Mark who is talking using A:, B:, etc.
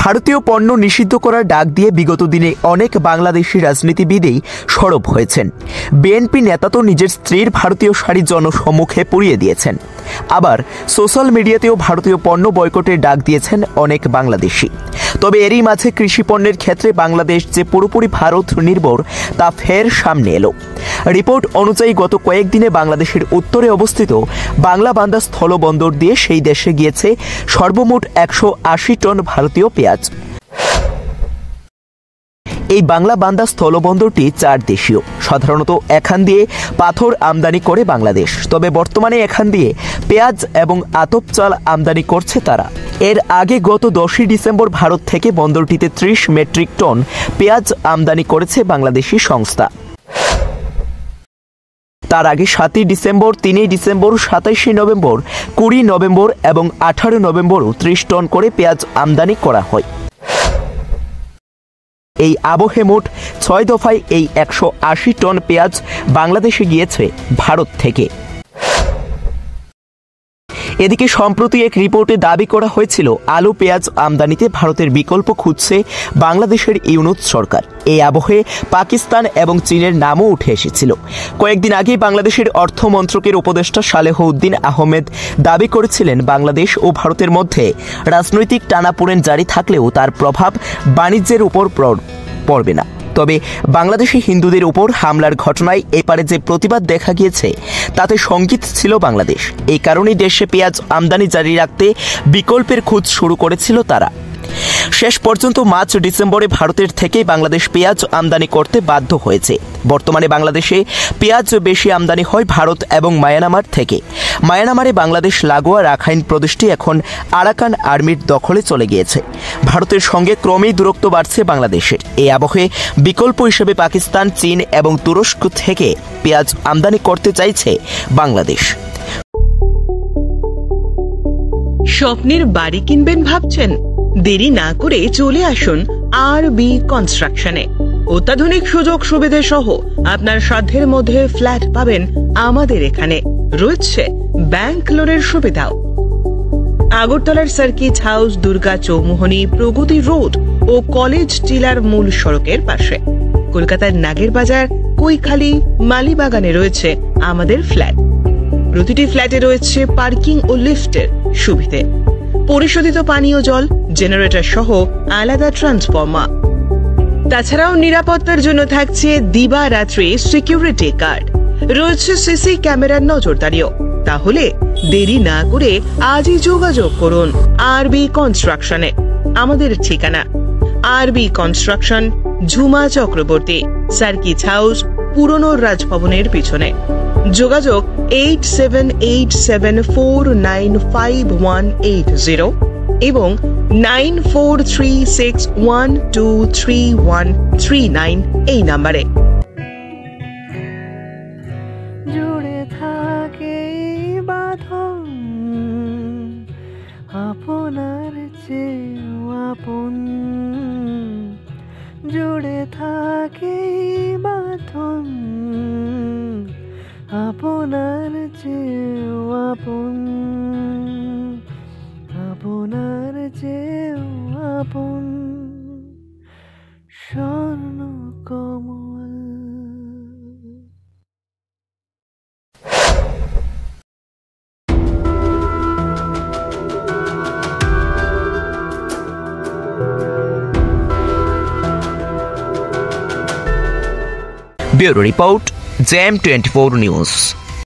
A: ভারতীয় পণ্য নিষিদ্ধ করার ডাক দিয়ে বিগত দিনে অনেক বাংলাদেশি রাজনীতিবিদই সরব হয়েছেন। বিএনপি নেতা তো নিজের স্ত্রীর ভারতীয় শাড়ি জনসম্মুখে পরিয়ে দিয়েছেন, আবার সোশ্যাল মিডিয়াতেও ভারতীয় পণ্য বয়কটের ডাক দিয়েছেন অনেক বাংলাদেশি। তবে এরই মাঝে কৃষি পণ্যের ক্ষেত্রে বাংলাদেশ যে পুরোপুরি ভারত নির্ভর তা ফের সামনে এলো। রিপোর্ট অনুযায়ী গত কয়েকদিনে বাংলাদেশের উত্তরে অবস্থিত বাংলাবান্ধা স্থলবন্দর দিয়ে সেই দেশে গিয়েছে সর্বমোট 180 টন ভারতীয় পেঁয়াজ। এই বাংলাবান্ধা স্থলবন্দরটি 4 দেশীয়। সাধারণত এখান দিয়ে পাথর আমদানি করে বাংলাদেশ, তবে বর্তমানে এখান দিয়ে পেঁয়াজ এবং আতপ চাল আমদানি করছে তারা। এর আগে গত 10 ডিসেম্বর ভারত থেকে বন্দরটিতে 30 মেট্রিক টন পেঁয়াজ আমদানি করেছে বাংলাদেশি সংস্থা। তার আগে 7 ডিসেম্বর, 3 ডিসেম্বর, 27 নভেম্বর, 20 নভেম্বর এবং 18 নভেম্বরও 30 টন করে পেঁয়াজ আমদানি করা হয়। এই আবহে মোট 6 দফায় এই 180 টন পেঁয়াজ বাংলাদেশে গিয়েছে ভারত থেকে। এদিকে সম্প্রতি এক রিপোর্টে দাবি করা হয়েছিল আলু পেঁয়াজ আমদানিতে ভারতের বিকল্প খুঁজছে বাংলাদেশের ইউনূস সরকার। এই আবহে পাকিস্তান এবং চীনের নামও উঠে এসেছিল। কয়েকদিন আগেই বাংলাদেশের অর্থ মন্ত্রকের উপদেষ্টা সালেহ উদ্দিন আহমেদ দাবি করেছিলেন বাংলাদেশ ও ভারতের মধ্যে রাজনৈতিক টানাপোড়েন জারি থাকলেও তার প্রভাব বাণিজ্যের উপর পড়বে না। তবে বাংলাদেশি হিন্দুদের উপর হামলার ঘটনায় এপারে যে প্রতিবাদ দেখা গিয়েছে তাতে শঙ্কিত ছিল বাংলাদেশ। এই কারণেই দেশে পেঁয়াজ আমদানি জারি রাখতে বিকল্পের খোঁজ শুরু করেছিল তারা। শেষ পর্যন্ত মার্চ ডিসেম্বরে ভারতের থেকে বাংলাদেশ পেঁয়াজ আমদানি করতে বাধ্য হয়েছে। বর্তমানে বাংলাদেশে পেঁয়াজ বেশি আমদানি হয় ভারত এবং মায়ানমার থেকে। মায়ানমারে বাংলাদেশ লাগোয়া রাখাইন প্রদেশটি এখন আরাকান আর্মির দখলে চলে গিয়েছে। ভারতের সঙ্গে ক্রমেই দূরত্ব বাড়ছে বাংলাদেশের। এই আবহে বিকল্প হিসেবে পাকিস্তান, চীন এবং তুরস্ক থেকে পেঁয়াজ আমদানি করতে চাইছে বাংলাদেশ।
B: স্বপ্নের বাড়ি কিনবেন ভাবছেন? দেরি না করে চলে আসুন আরবি কনস্ট্রাকশনে। অত্যাধুনিক সুযোগ সুবিধা সহ আপনার সাধ্যের মধ্যে ফ্ল্যাট পাবেন আমাদের এখানে। রয়েছে ব্যাংক লোনের সুবিধাও। আগরতলার সার্কিট হাউস, দুর্গা চৌমুহনী, প্রগতি রোড ও কলেজ টিলার মূল সড়কের পাশে। কলকাতার নাগের বাজার, কৈখালি, মালিবাগানে রয়েছে আমাদের ফ্ল্যাট। প্রতিটি ফ্ল্যাটে রয়েছে পার্কিং ও লিফটের সুবিধে, পরিশোধিত পানীয় জল, জেনারেটর সহ আলাদা ট্রান্সফরমার। তাছাড়াও নিরাপত্তার জন্য থাকছে দিবারাত্রি সিকিউরিটি গার্ড, রয়েছে সিসি ক্যামেরার নজরদারিও। তাহলে দেরি না করে আজই যোগাযোগ করুন আরবি কনস্ট্রাকশনে। আমাদের ঠিকানা আরবি construction, Jhuma Chakraborty, circuit house, পুরনো রাজভবনের পিছনে। যোগাযোগ 8787495180 এবং 9436123139 এই নাম্বারে।
C: জুড়ে থাকে বাঁধন আপনার চেয়েও আপন, জুড়ে থাকে বাঁধন আপনার চেয়েও আপন, আপনার চেয়েও আপন স্বর্ণ কমল।
A: Bureau report, JM24 news.